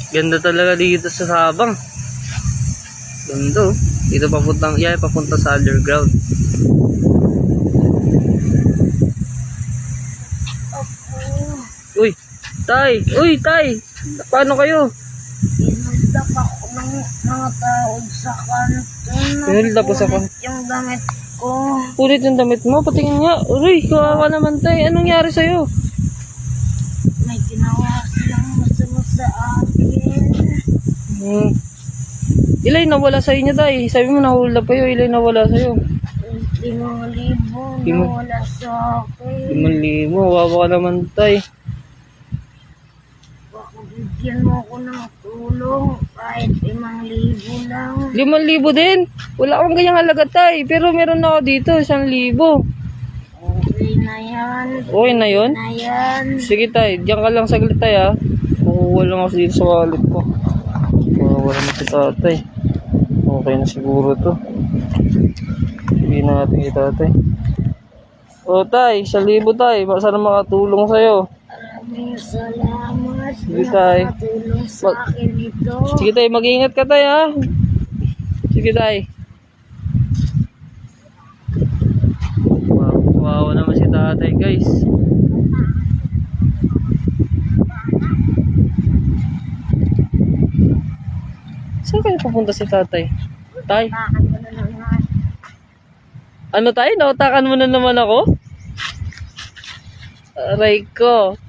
Ganda talaga dito sa Sabang. Ganda oh. Dito papunta sa underground. Uy, Tay! Uy, Tay! Paano kayo? Inuldak ako ng mga tao sa kanto. Inuldak po sa kanto? Yung damit ko. Ulit yung damit mo? Patingin nga. Uy, kawawa naman, Tay. Anong nangyari sa'yo? May ginawa silang masama sa akin. Ilay nawala sa inyo, Tay. Sabi mo nahula pa yun. Ilay nawala sa'yo. 5,000 nawala sa akin. 5,000. Wawa ka naman, Tay. Baka bigyan mo ako ng tulong. Kahit 5,000 lang. 5,000 din? Wala akong ganyang halaga, Tay. Pero meron ako dito, 1,000. Okay na yan. Okay na yun? Na yan. Sige, Tay. Diyan ka lang saglit, Tay, ha. Kukuha lang ako dito sa wallet ko. Wala na si Tatay. Okay na siguro to. Sige natin kay Tatay. O, Tay. 1,000, Tay. Sana makatulong sa'yo. Maraming salamat. Sige, Tay. Nakatulong sa akin ito. Sige, Tay. Mag-iingat ka, Tay, ha. Sige, Tay. Wow naman si Tatay, guys. Saan kayo pupunta si Tatay? Tay? Ano, Tay? Nautakan mo na naman ako? Aray ko.